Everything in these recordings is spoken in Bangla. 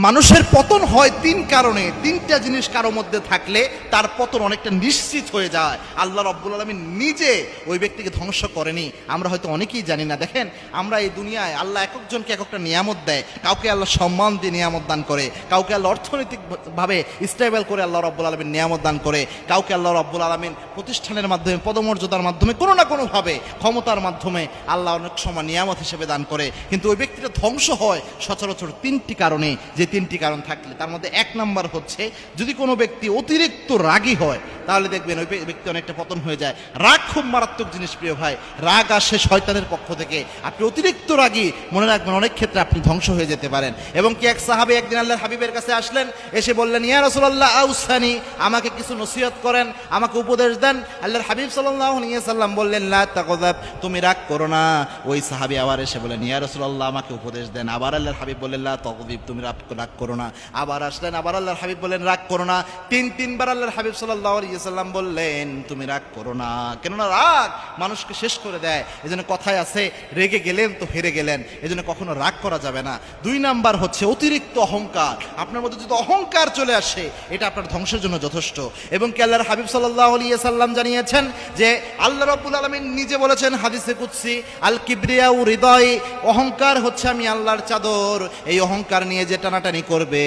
মানুষের পতন হয় তিন কারণে। তিনটা জিনিস কারো মধ্যে থাকলে তার পতন অনেকটা নিশ্চিত হয়ে যায়। আল্লাহ রাব্বুল আলামিন নিজে ওই ব্যক্তিকে ধ্বংস করেনি, আমরা হয়তো অনেকেই জানি না। দেখেন, আমরা এই দুনিয়ায় আল্লাহ এক একজনকে এক একটা নিয়ামত দেয়। কাউকে আল্লাহ সম্মান দিয়ে নিয়ামত দান করে, কাউকে আল্লাহ অর্থনৈতিকভাবে স্টেবল করে আল্লাহ রাব্বুল আলামিন নিয়ামত দান করে, কাউকে আল্লাহ রাব্বুল আলামিন প্রতিষ্ঠানের মাধ্যমে, পদমর্যাদার মাধ্যমে, কোনো না কোনোভাবে ক্ষমতার মাধ্যমে আল্লাহ অনেক সময় নিয়ামত হিসেবে দান করে। কিন্তু ওই ব্যক্তিটা ধ্বংস হয় সচরাচর তিনটি কারণে। যে তিনটি কারণ থাকলে তার মধ্যে এক নাম্বার হচ্ছে, যদি কোনো ব্যক্তি অতিরিক্ত রাগী হয় তাহলে দেখবেন ওই ব্যক্তি অনেকটা পতন হয়ে যায়। রাগ খুব মারাত্মক জিনিস প্রিয় ভাই, রাগ আসে শয়তানের পক্ষ থেকে। আপনি অতিরিক্ত রাগী, মনে রাখবেন অনেক ক্ষেত্রে আপনি ধ্বংস হয়ে যেতে পারেন। এবং কি এক সাহাবী একদিন আল্লাহর হাবিবের কাছে আসলেন, এসে বললেন, ইয়া রাসূলুল্লাহ আউসানি, আমাকে কিছু নসিহত করেন, আমাকে উপদেশ দেন। আল্লাহর হাবিব সাল্লাল্লাহু আলাইহি ওয়াসাল্লাম বললেন, লা তাগযাব, তুমি রাগ করো না। ওই সাহাবী আবার এসে বললেন, ইয়া রাসূলুল্লাহ আমাকে উপদেশ দেন। আবার আল্লাহর হাবিব বললেন, লা তাগযাব, তুমি রাগ করো না। আবার আসলেন, আবার আল্লাহর হাবিব বললেন, রাগ করো না। তিনবার আল্লাহর হাবিব সাল্লাল্লাহু আলাইহি ওয়াসাল্লাম বললেন, তুমি রাগ করো না। কেননা রাগ মানুষকে শেষ করে দেয়। এজন্য কথায় আছে, রেগে গেলেন তো হেরে গেলেন। এজন্য কখনো রাগ করা যাবে না। দুই নাম্বার হচ্ছে অতিরিক্ত অহংকার। আপনার মধ্যে যদি অহংকার চলে আসে, এটা আপনার ধ্বংসের জন্য যথেষ্ট। এবং কি আল্লাহর হাবিব সাল্লাল্লাহু আলাইহি ওয়াসাল্লাম জানিয়েছেন যে আল্লাহ রাব্বুল আলামিন নিজে বলেছেন হাদিসে কুদসি, আল কিবরিয়াউ হৃদয়, অহংকার হচ্ছে আমি আল্লাহর চাদর। এই অহংকার নিয়ে যে টানাটানি করবে,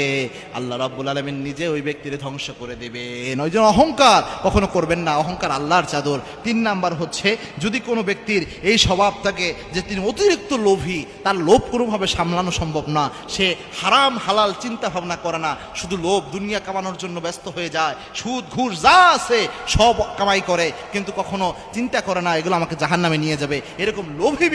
আল্লাহ রাব্বুল আলামিন নিজে ওই ব্যক্তির ধ্বংস করে দেবেন। ওই জন্য অহংকার কখনো করবেন না, অহংকার আল্লাহর চাদর। তিন নাম্বার হচ্ছে, যদি কোনো ব্যক্তির এই স্বভাব থাকে যে তিনি অতিরিক্ত লোভী, তার লোভ কোনোভাবে সামলানো সম্ভব না, সে হারাম হালাল চিন্তা ভাবনা করে না, শুধু লোভ দুনিয়া কামানোর জন্য ব্যস্ত হয়ে যায়, সুদ ঘুষ যা আছে সব কামাই করে, কিন্তু কখনো চিন্তা করে না এগুলো আমাকে জাহান্নামে নিয়ে যাবে। এরকম লোভী